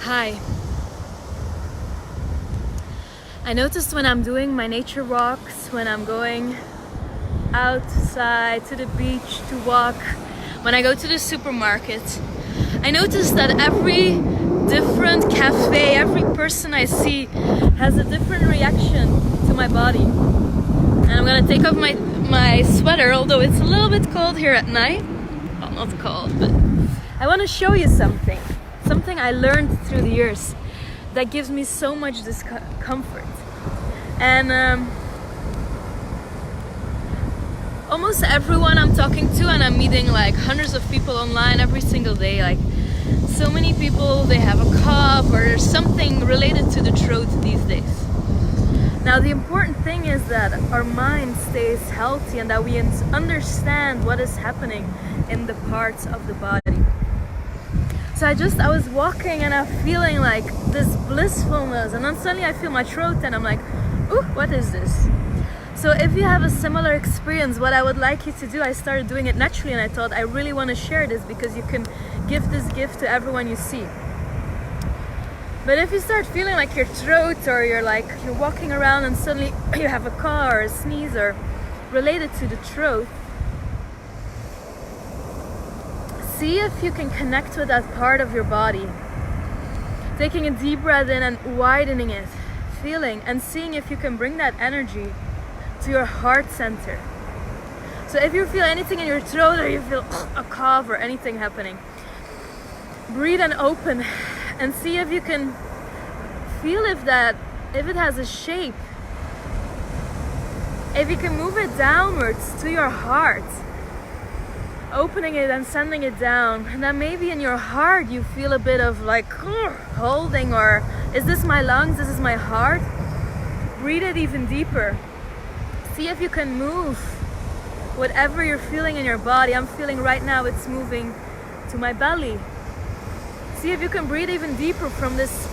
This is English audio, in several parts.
Hi. I noticed when I'm doing my nature walks, when I'm going outside to the beach to walk, when I go to the supermarket, I noticed that every different cafe, every person I see has a different reaction to my body. And I'm gonna take off my sweater, although it's a little bit cold here at night. Well, not cold, but I want to show you something I learned through the years that gives me so much discomfort. And almost everyone I'm talking to, and I'm meeting like hundreds of people online every single day, like so many people, they have a cough or there's something related to the throat these days. Now the important thing is that our mind stays healthy and that we understand what is happening in the parts of the body. So I was walking and I'm feeling like this blissfulness, and then suddenly I feel my throat and I'm like, ooh, what is this? So if you have a similar experience, what I would like you to do, I started doing it naturally and I thought I really want to share this because you can give this gift to everyone you see. But if you start feeling like your throat, or you're walking around and suddenly you have a cough or a sneeze or related to the throat, see if you can connect with that part of your body. Taking a deep breath in and widening it, feeling and seeing if you can bring that energy to your heart center. So if you feel anything in your throat or you feel a cough or anything happening, breathe and open and see if you can feel if it has a shape. If you can move it downwards to your heart, opening it and sending it down, and then maybe in your heart you feel a bit of like holding, or is this my lungs, this is my heart? Breathe it even deeper. See if you can move whatever you're feeling in your body. I'm feeling right now it's moving to my belly. See if you can breathe even deeper from this.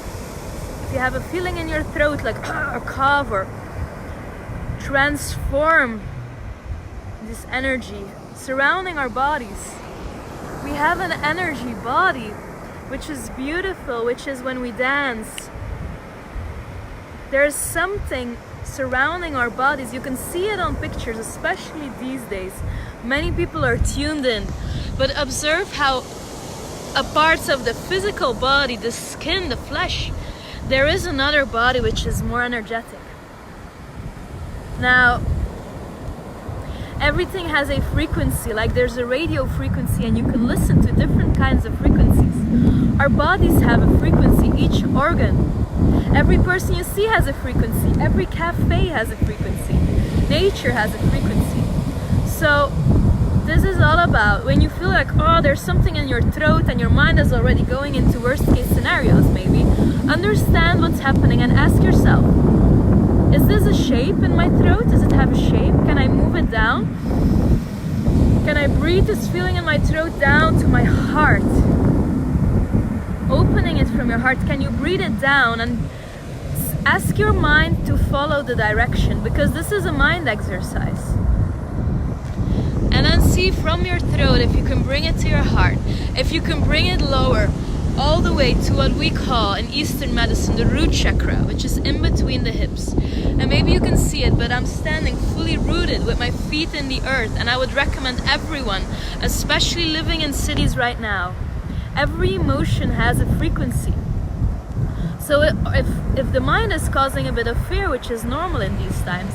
If you have a feeling in your throat like a cough, or transform this energy surrounding our bodies. We have an energy body, which is beautiful, which is when we dance. There's something surrounding our bodies. You can see it on pictures, especially these days. Many people are tuned in, but observe how a parts of the physical body, the skin, the flesh, there is another body which is more energetic. Now, everything has a frequency, like there's a radio frequency and you can listen to different kinds of frequencies. Our bodies have a frequency, each organ. Every person you see has a frequency. Every cafe has a frequency. Nature has a frequency. So this is all about when you feel like, oh, there's something in your throat and your mind is already going into worst case scenarios maybe, understand what's happening and ask yourself, is this a shape in my throat? Does it have a shape? Can I move it down? Can I breathe this feeling in my throat down to my heart? Opening it from your heart, can you breathe it down and ask your mind to follow the direction, because this is a mind exercise. And then see from your throat if you can bring it to your heart, if you can bring it lower, all the way to what we call in Eastern medicine the root chakra, which is in between the hips. And maybe you can see it, but I'm standing fully rooted with my feet in the earth, and I would recommend everyone, especially living in cities right now, every emotion has a frequency. So if the mind is causing a bit of fear, which is normal in these times,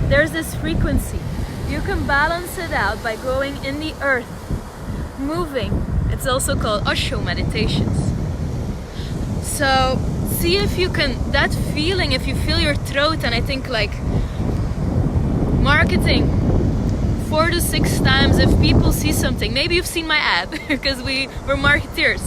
there's this frequency. You can balance it out by going in the earth, moving. It's also called Osho meditations. So see if you can, that feeling, if you feel your throat, and I think like marketing 4 to 6 times if people see something. Maybe you've seen my ad because we're marketeers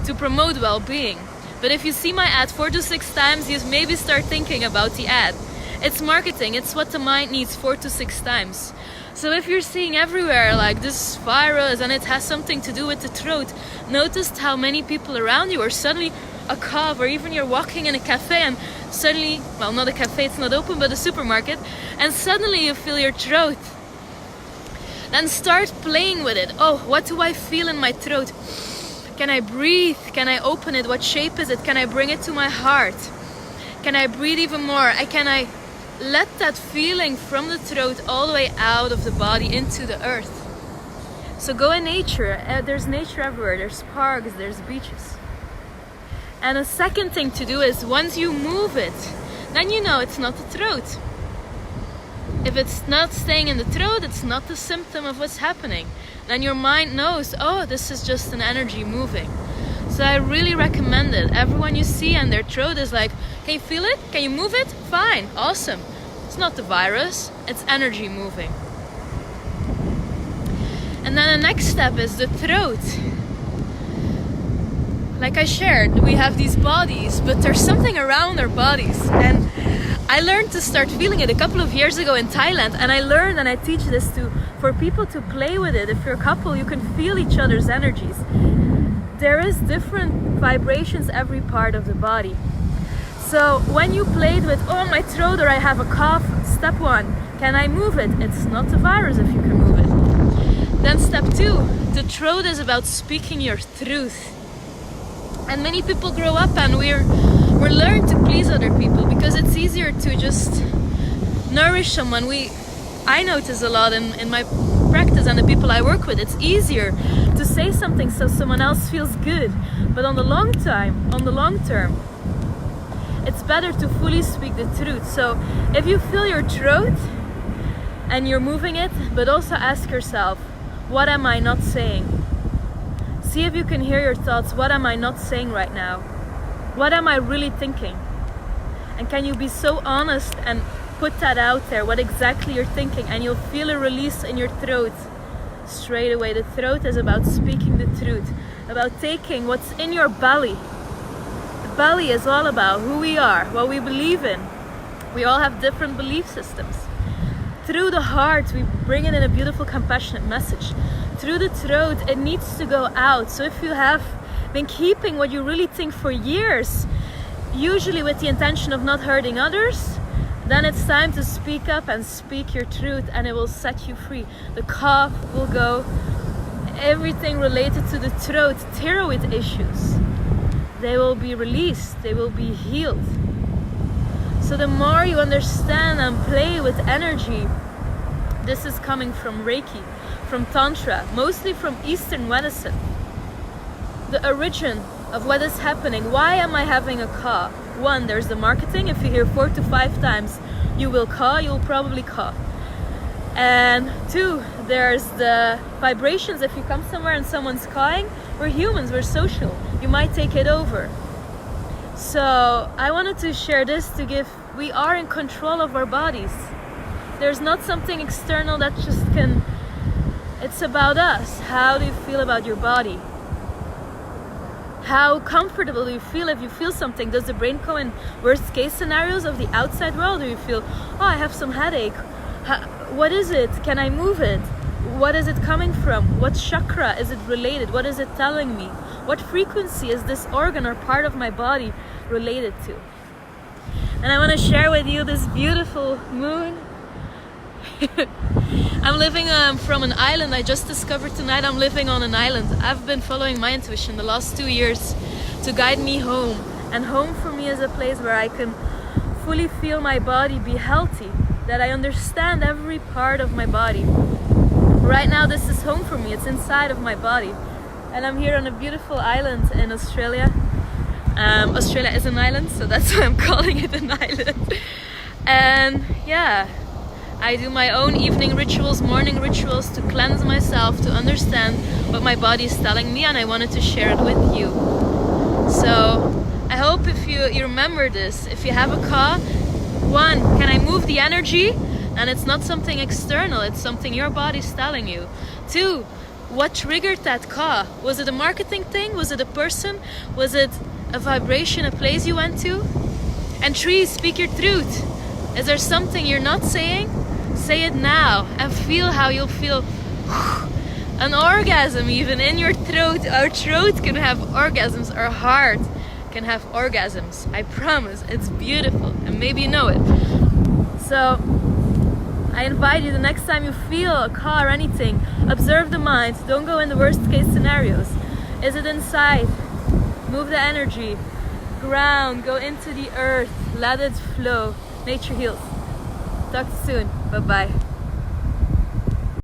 to promote well-being. But if you see my ad 4 to 6 times, you maybe start thinking about the ad. It's marketing, it's what the mind needs 4 to 6 times. So if you're seeing everywhere like this virus and it has something to do with the throat, notice how many people around you are suddenly a cough, or even you're walking in a cafe and suddenly, well, not a cafe, it's not open, but a supermarket, and suddenly you feel your throat. Then start playing with it. Oh, what do I feel in my throat? Can I breathe? Can I open it? What shape is it? Can I bring it to my heart? Can I breathe even more? Can I let that feeling from the throat all the way out of the body into the earth? So go in nature. There's nature everywhere. There's parks, there's beaches. And a second thing to do is, once you move it, then you know it's not the throat. If it's not staying in the throat, it's not the symptom of what's happening. Then your mind knows, oh, this is just an energy moving. So I really recommend it. Everyone you see and their throat is like, can you feel it? Can you move it? Fine, awesome. It's not the virus, it's energy moving. And then the next step is the throat. Like I shared, we have these bodies, but there's something around our bodies. And I learned to start feeling it a couple of years ago in Thailand, and I learned, and I teach this for people to play with it. If you're a couple, you can feel each other's energies. There is different vibrations every part of the body. So when you played with, oh, my throat, or I have a cough, step 1, can I move it? It's not the virus if you can move it. Then step 2, the throat is about speaking your truth. And many people grow up and we're learned to please other people because it's easier to just nourish someone. I notice a lot in my practice and the people I work with, it's easier to say something so someone else feels good. But on the long term, it's better to fully speak the truth. So if you feel your throat and you're moving it, but also ask yourself, what am I not saying? See if you can hear your thoughts. What am I not saying right now? What am I really thinking? And can you be so honest and put that out there, what exactly you're thinking, and you'll feel a release in your throat straight away. The throat is about speaking the truth, about taking what's in your belly. The belly is all about who we are, what we believe in. We all have different belief systems. Through the heart, we bring it in a beautiful, compassionate message. Through the throat, it needs to go out. So if you have been keeping what you really think for years, usually with the intention of not hurting others, then it's time to speak up and speak your truth, and it will set you free. The cough will go. Everything related to the throat, thyroid issues, they will be released, they will be healed. So the more you understand and play with energy, this is coming from Reiki, from Tantra, mostly from Eastern medicine. The origin of what is happening. Why am I having a cough? 1, there's the marketing. If you hear 4 to 5 times you will cough, you'll probably cough. And 2, there's the vibrations. If you come somewhere and someone's cawing, we're humans, we're social. You might take it over. So I wanted to share this we are in control of our bodies. There's not something external that just can, it's about us. How do you feel about your body? How comfortable do you feel if you feel something? Does the brain go in worst case scenarios of the outside world? Do you feel, oh, I have some headache. What is it? Can I move it? What is it coming from? What chakra is it related? What is it telling me? What frequency is this organ or part of my body related to? And I want to share with you this beautiful moon. I'm living from an island. I just discovered tonight I'm living on an island. I've been following my intuition the last 2 years to guide me home. And home for me is a place where I can fully feel my body be healthy, that I understand every part of my body. Right now this is home for me. It's inside of my body. And I'm here on a beautiful island in Australia. Australia is an island, so that's why I'm calling it an island. And yeah, I do my own evening rituals, morning rituals to cleanse myself, to understand what my body is telling me, and I wanted to share it with you. So I hope if you remember this, if you have a cough, 1, can I move the energy? And it's not something external, it's something your body's telling you. 2, what triggered that cough? Was it a marketing thing? Was it a person? Was it a vibration, a place you went to? And 3, speak your truth. Is there something you're not saying? Say it now and feel how you'll feel an orgasm even in your throat. Our throat can have orgasms, our heart can have orgasms. I promise, it's beautiful, and maybe you know it. So I invite you, the next time you feel a car or anything, observe the mind. Don't go in the worst case scenarios. Is it inside? Move the energy. Ground, go into the earth, let it flow. Nature heals. Talk to you soon. Bye-bye.